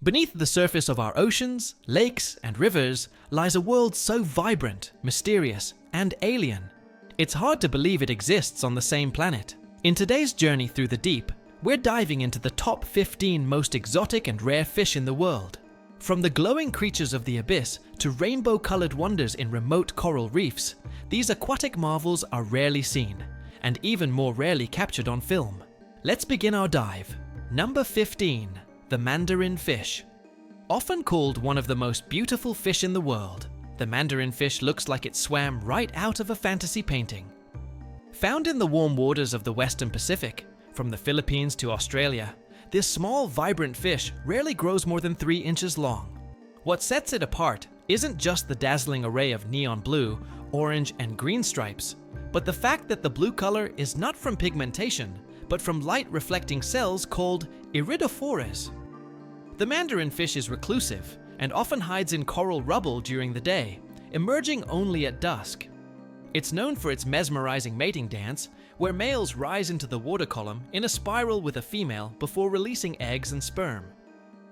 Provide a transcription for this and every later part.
Beneath the surface of our oceans, lakes, and rivers lies a world so vibrant, mysterious, and alien. It's hard to believe it exists on the same planet. In today's journey through the deep, we're diving into the top 15 most exotic and rare fish in the world. From the glowing creatures of the abyss to rainbow-colored wonders in remote coral reefs, these aquatic marvels are rarely seen, and even more rarely captured on film. Let's begin our dive. Number 15. The Mandarin Fish. Often called one of the most beautiful fish in the world, the Mandarin fish looks like it swam right out of a fantasy painting. Found in the warm waters of the Western Pacific, from the Philippines to Australia, this small, vibrant fish rarely grows more than 3 inches long. What sets it apart isn't just the dazzling array of neon blue, orange, and green stripes, but the fact that the blue color is not from pigmentation, but from light-reflecting cells called iridophores. The Mandarin fish is reclusive and often hides in coral rubble during the day, emerging only at dusk. It's known for its mesmerizing mating dance, where males rise into the water column in a spiral with a female before releasing eggs and sperm.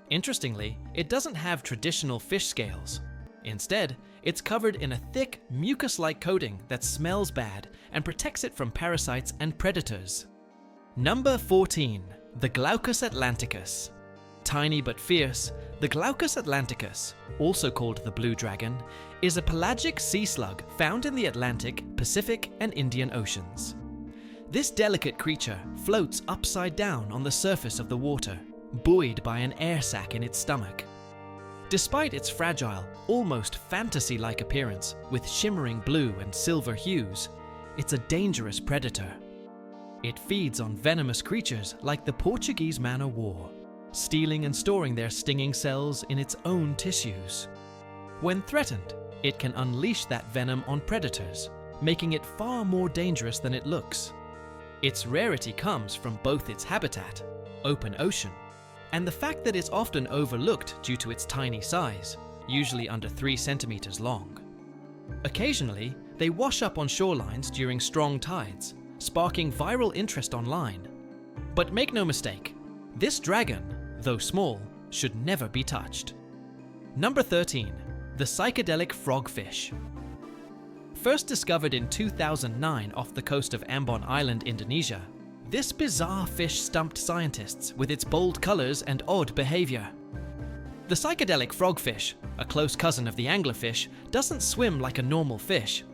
Interestingly, it doesn't have traditional fish scales. Instead, it's covered in a thick, mucus-like coating that smells bad and protects it from parasites and predators. Number 14. The Glaucus Atlanticus. Tiny but fierce, the Glaucus Atlanticus, also called the blue dragon, is a pelagic sea slug found in the Atlantic, Pacific, and Indian Oceans. This delicate creature floats upside down on the surface of the water, buoyed by an air sac in its stomach. Despite its fragile, almost fantasy-like appearance with shimmering blue and silver hues, it's a dangerous predator. It feeds on venomous creatures like the Portuguese man-o'-war, stealing and storing their stinging cells in its own tissues. When threatened, it can unleash that venom on predators, making it far more dangerous than it looks. Its rarity comes from both its habitat, open ocean, and the fact that it's often overlooked due to its tiny size, usually under 3 centimeters long. Occasionally, they wash up on shorelines during strong tides, sparking viral interest online. But make no mistake, this dragon, though small, should never be touched. Number 13. The Psychedelic Frogfish. First discovered in 2009 off the coast of Ambon Island, Indonesia, this bizarre fish stumped scientists with its bold colors and odd behavior. The psychedelic frogfish, a close cousin of the anglerfish, doesn't swim like a normal fish.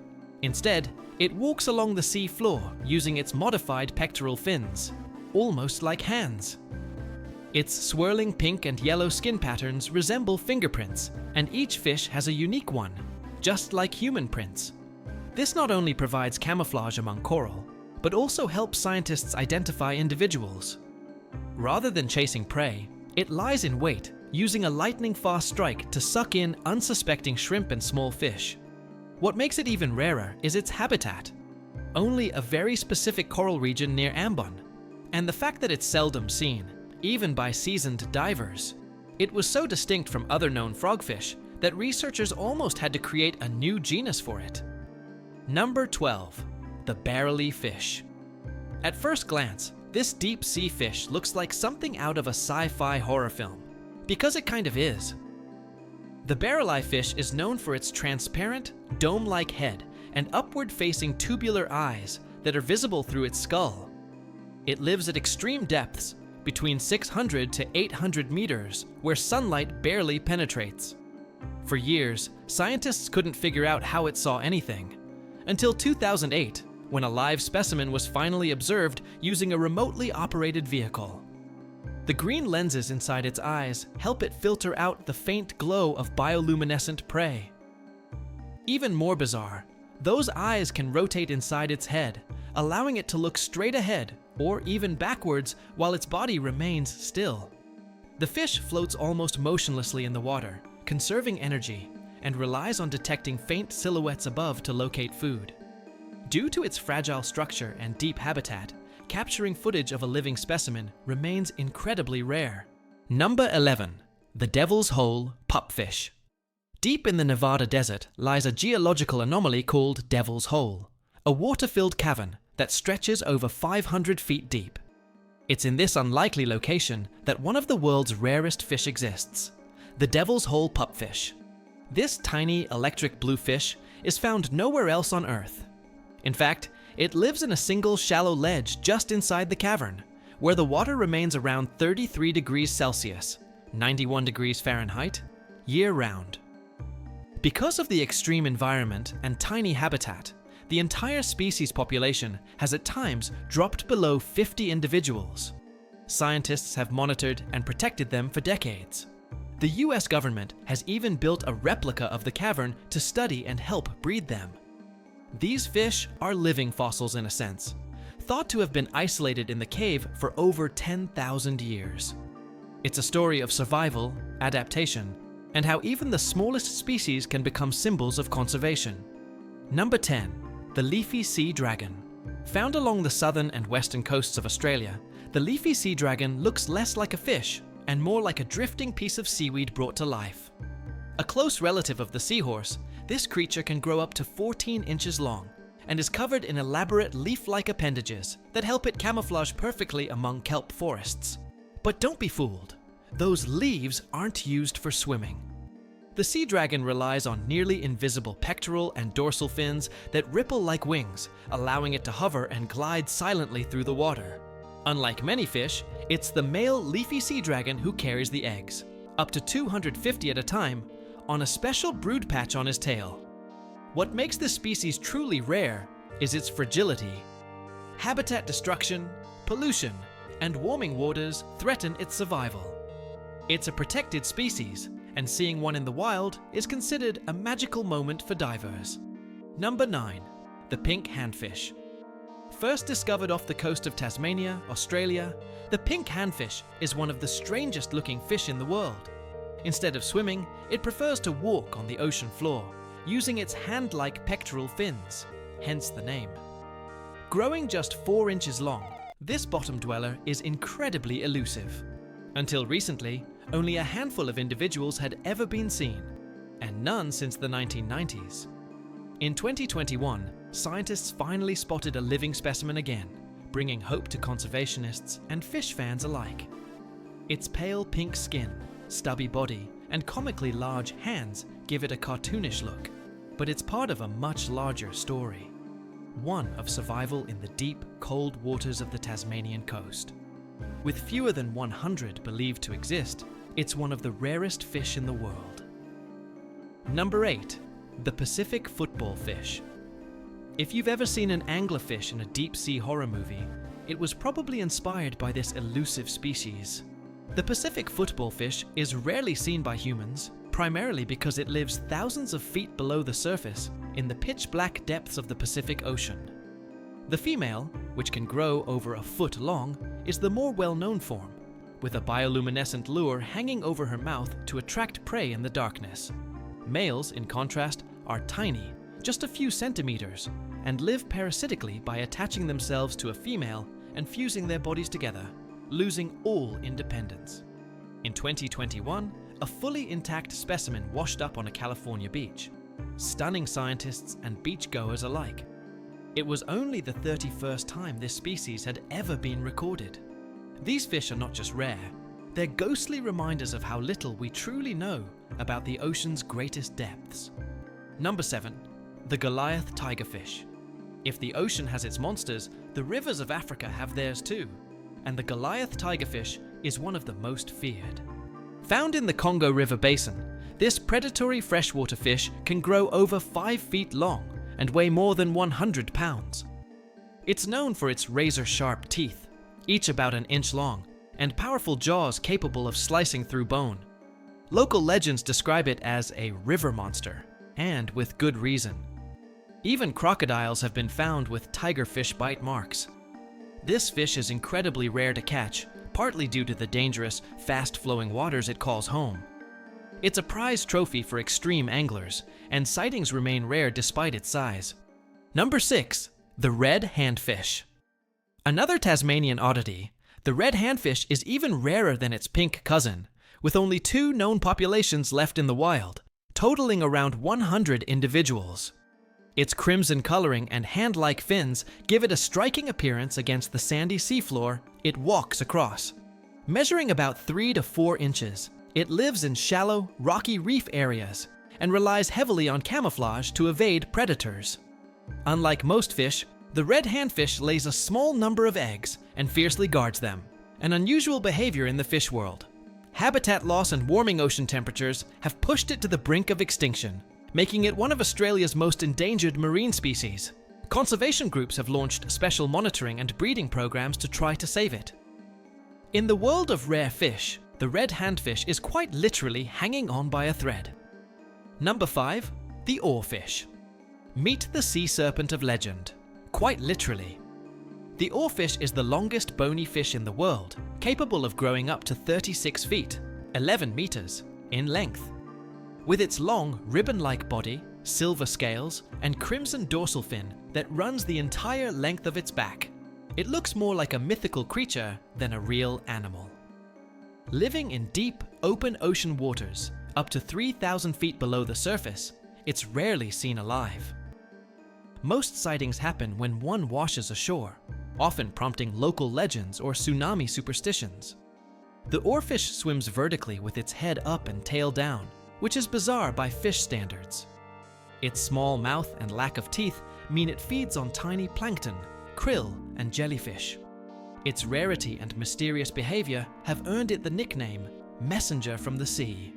Instead, it walks along the sea floor using its modified pectoral fins, almost like hands. Its swirling pink and yellow skin patterns resemble fingerprints, and each fish has a unique one, just like human prints. This not only provides camouflage among coral, but also helps scientists identify individuals. Rather than chasing prey, it lies in wait, using a lightning-fast strike to suck in unsuspecting shrimp and small fish. What makes it even rarer is its habitat. Only a very specific coral region near Ambon, and the fact that it's seldom seen, even by seasoned divers. It was so distinct from other known frogfish that researchers almost had to create a new genus for it. Number 12. The Barreleye Fish. At first glance, this deep sea fish looks like something out of a sci-fi horror film, because it kind of is. The Barreleye fish is known for its transparent, dome-like head and upward-facing tubular eyes that are visible through its skull. It lives at extreme depths, between 600 to 800 meters, where sunlight barely penetrates. For years, scientists couldn't figure out how it saw anything, until 2008, when a live specimen was finally observed using a remotely operated vehicle. The green lenses inside its eyes help it filter out the faint glow of bioluminescent prey. Even more bizarre, those eyes can rotate inside its head, allowing it to look straight ahead or even backwards while its body remains still. The fish floats almost motionlessly in the water, conserving energy, and relies on detecting faint silhouettes above to locate food. Due to its fragile structure and deep habitat, capturing footage of a living specimen remains incredibly rare. Number 11. The Devil's Hole Pupfish. Deep in the Nevada desert lies a geological anomaly called Devil's Hole, a water-filled cavern that stretches over 500 feet deep. It's in this unlikely location that one of the world's rarest fish exists, the Devil's Hole pupfish. This tiny electric blue fish is found nowhere else on Earth. In fact, it lives in a single shallow ledge just inside the cavern, where the water remains around 33 degrees Celsius, 91 degrees Fahrenheit, year-round. Because of the extreme environment and tiny habitat, the entire species population has at times dropped below 50 individuals. Scientists have monitored and protected them for decades. The US government has even built a replica of the cavern to study and help breed them. These fish are living fossils in a sense, thought to have been isolated in the cave for over 10,000 years. It's a story of survival, adaptation, and how even the smallest species can become symbols of conservation. Number 10. The Leafy Sea Dragon. Found along the southern and western coasts of Australia, the Leafy Sea Dragon looks less like a fish and more like a drifting piece of seaweed brought to life. A close relative of the seahorse, this creature can grow up to 14 inches long and is covered in elaborate leaf-like appendages that help it camouflage perfectly among kelp forests. But don't be fooled. Those leaves aren't used for swimming. The sea dragon relies on nearly invisible pectoral and dorsal fins that ripple like wings, allowing it to hover and glide silently through the water. Unlike many fish, it's the male leafy sea dragon who carries the eggs, up to 250 at a time, on a special brood patch on his tail. What makes this species truly rare is its fragility. Habitat destruction, pollution, and warming waters threaten its survival. It's a protected species, and seeing one in the wild is considered a magical moment for divers. Number 9. The Pink Handfish. First discovered off the coast of Tasmania, Australia, the pink handfish is one of the strangest looking fish in the world. Instead of swimming, it prefers to walk on the ocean floor, using its hand-like pectoral fins, hence the name. Growing just 4 inches long, this bottom dweller is incredibly elusive. Until recently, only a handful of individuals had ever been seen, and none since the 1990s. In 2021, scientists finally spotted a living specimen again, bringing hope to conservationists and fish fans alike. Its pale pink skin, stubby body, and comically large hands give it a cartoonish look, but it's part of a much larger story. One of survival in the deep, cold waters of the Tasmanian coast. With fewer than 100 believed to exist, it's one of the rarest fish in the world. Number 8. The Pacific Footballfish. If you've ever seen an anglerfish in a deep-sea horror movie, it was probably inspired by this elusive species. The Pacific Footballfish is rarely seen by humans, primarily because it lives thousands of feet below the surface in the pitch-black depths of the Pacific Ocean. The female, which can grow over a foot long, is the more well-known form, with a bioluminescent lure hanging over her mouth to attract prey in the darkness. Males, in contrast, are tiny, just a few centimeters, and live parasitically by attaching themselves to a female and fusing their bodies together, losing all independence. In 2021, a fully intact specimen washed up on a California beach, stunning scientists and beachgoers alike. It was only the 31st time this species had ever been recorded. These fish are not just rare, they're ghostly reminders of how little we truly know about the ocean's greatest depths. Number 7. The Goliath Tigerfish. If the ocean has its monsters, the rivers of Africa have theirs too, and the Goliath Tigerfish is one of the most feared. Found in the Congo River Basin, this predatory freshwater fish can grow over 5 feet long and weigh more than 100 pounds. It's known for its razor-sharp teeth, each about an inch long, and powerful jaws capable of slicing through bone. Local legends describe it as a river monster, and with good reason. Even crocodiles have been found with tigerfish bite marks. This fish is incredibly rare to catch, partly due to the dangerous, fast-flowing waters it calls home. It's a prize trophy for extreme anglers, and sightings remain rare despite its size. Number 6. The Red Handfish. Another Tasmanian oddity, the Red Handfish is even rarer than its pink cousin, with only 2 known populations left in the wild, totaling around 100 individuals. Its crimson coloring and hand-like fins give it a striking appearance against the sandy seafloor it walks across. Measuring about 3 to 4 inches, it lives in shallow, rocky reef areas and relies heavily on camouflage to evade predators. Unlike most fish, the red handfish lays a small number of eggs and fiercely guards them, an unusual behavior in the fish world. Habitat loss and warming ocean temperatures have pushed it to the brink of extinction, making it one of Australia's most endangered marine species. Conservation groups have launched special monitoring and breeding programs to try to save it. In the world of rare fish, the red handfish is quite literally hanging on by a thread. Number 5. The oarfish. Meet the sea serpent of legend. Quite literally. The oarfish is the longest bony fish in the world, capable of growing up to 36 feet, 11 meters, in length. With its long, ribbon-like body, silver scales, and crimson dorsal fin that runs the entire length of its back, it looks more like a mythical creature than a real animal. Living in deep, open ocean waters, up to 3,000 feet below the surface, it's rarely seen alive. Most sightings happen when one washes ashore, often prompting local legends or tsunami superstitions. The oarfish swims vertically with its head up and tail down, which is bizarre by fish standards. Its small mouth and lack of teeth mean it feeds on tiny plankton, krill, and jellyfish. Its rarity and mysterious behavior have earned it the nickname messenger from the sea.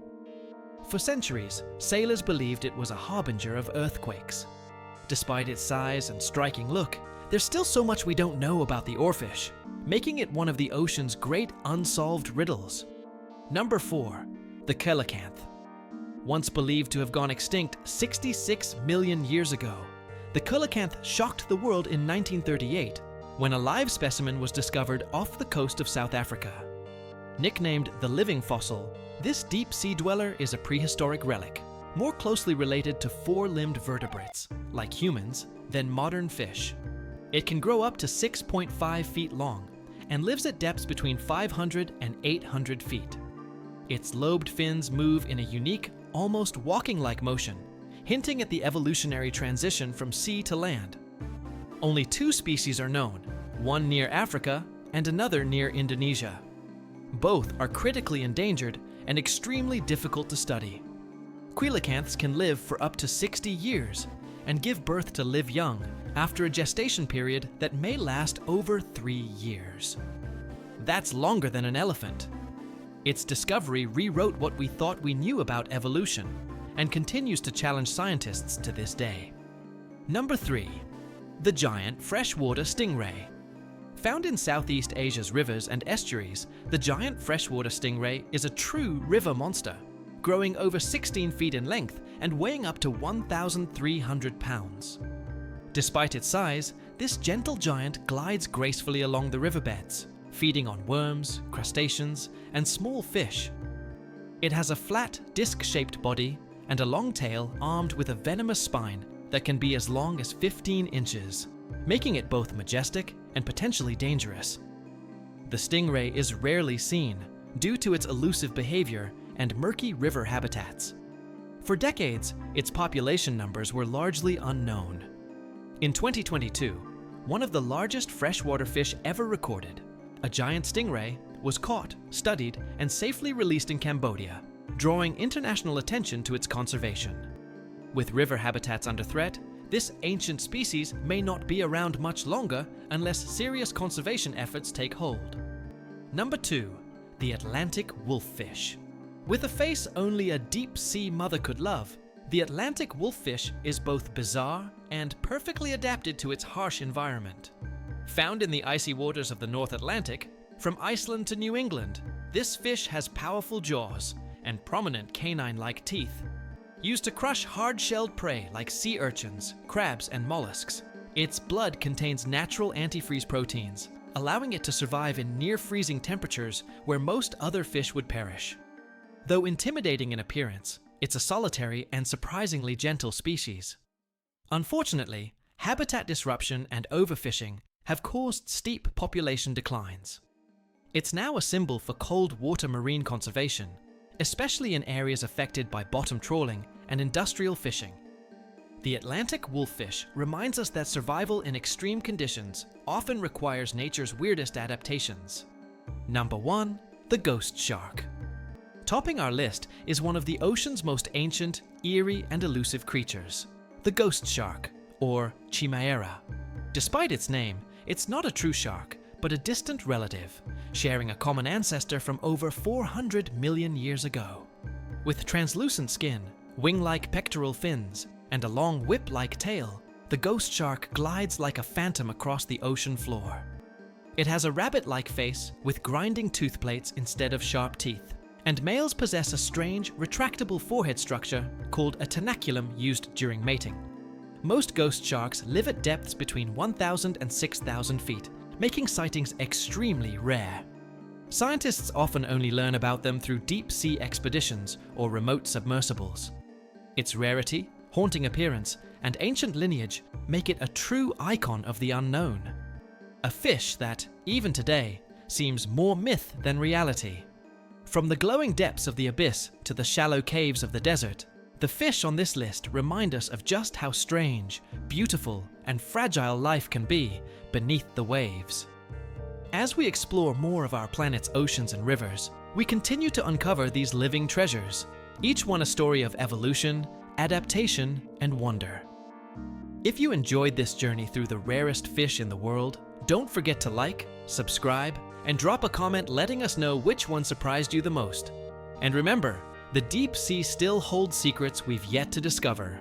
For centuries, sailors believed it was a harbinger of earthquakes. Despite its size and striking look, there's still so much we don't know about the oarfish, making it one of the ocean's great unsolved riddles. Number 4. The coelacanth. Once believed to have gone extinct 66 million years ago, the coelacanth shocked the world in 1938 when a live specimen was discovered off the coast of South Africa. Nicknamed the living fossil, this deep-sea dweller is a prehistoric relic, more closely related to 4-limbed vertebrates, like humans, than modern fish. It can grow up to 6.5 feet long and lives at depths between 500 and 800 feet. Its lobed fins move in a unique, almost walking-like motion, hinting at the evolutionary transition from sea to land. Only 2 species are known, one near Africa and another near Indonesia. Both are critically endangered and extremely difficult to study. Coelacanths can live for up to 60 years and give birth to live young after a gestation period that may last over 3 years. That's longer than an elephant. Its discovery rewrote what we thought we knew about evolution and continues to challenge scientists to this day. Number 3. The Giant Freshwater Stingray. Found in Southeast Asia's rivers and estuaries, the giant freshwater stingray is a true river monster, growing over 16 feet in length and weighing up to 1,300 pounds. Despite its size, this gentle giant glides gracefully along the riverbeds, feeding on worms, crustaceans, and small fish. It has a flat, disc-shaped body and a long tail armed with a venomous spine that can be as long as 15 inches, making it both majestic and potentially dangerous. The stingray is rarely seen due to its elusive behavior and murky river habitats. For decades, its population numbers were largely unknown. In 2022, one of the largest freshwater fish ever recorded, a giant stingray, was caught, studied, and safely released in Cambodia, drawing international attention to its conservation. With river habitats under threat, this ancient species may not be around much longer unless serious conservation efforts take hold. Number 2. The Atlantic Wolffish. With a face only a deep-sea mother could love, the Atlantic Wolffish is both bizarre and perfectly adapted to its harsh environment. Found in the icy waters of the North Atlantic, from Iceland to New England, this fish has powerful jaws and prominent canine-like teeth. Used to crush hard-shelled prey like sea urchins, crabs, and mollusks, its blood contains natural antifreeze proteins, allowing it to survive in near-freezing temperatures where most other fish would perish. Though intimidating in appearance, it's a solitary and surprisingly gentle species. Unfortunately, habitat disruption and overfishing have caused steep population declines. It's now a symbol for cold water marine conservation, especially in areas affected by bottom trawling and industrial fishing. The Atlantic Wolffish reminds us that survival in extreme conditions often requires nature's weirdest adaptations. Number 1. The ghost shark. Topping our list is one of the ocean's most ancient, eerie, and elusive creatures, the ghost shark, or Chimera. Despite its name, it's not a true shark, but a distant relative, sharing a common ancestor from over 400 million years ago. With translucent skin, wing-like pectoral fins, and a long whip-like tail, the ghost shark glides like a phantom across the ocean floor. It has a rabbit-like face with grinding tooth plates instead of sharp teeth, and males possess a strange, retractable forehead structure called a tenaculum used during mating. Most ghost sharks live at depths between 1,000 and 6,000 feet, making sightings extremely rare. Scientists often only learn about them through deep-sea expeditions or remote submersibles. Its rarity, haunting appearance, and ancient lineage make it a true icon of the unknown. A fish that, even today, seems more myth than reality. From the glowing depths of the abyss to the shallow caves of the desert, the fish on this list remind us of just how strange, beautiful, and fragile life can be beneath the waves. As we explore more of our planet's oceans and rivers, we continue to uncover these living treasures, each one a story of evolution, adaptation, and wonder. If you enjoyed this journey through the rarest fish in the world, don't forget to like, subscribe, and drop a comment letting us know which one surprised you the most. And remember, the deep sea still holds secrets we've yet to discover.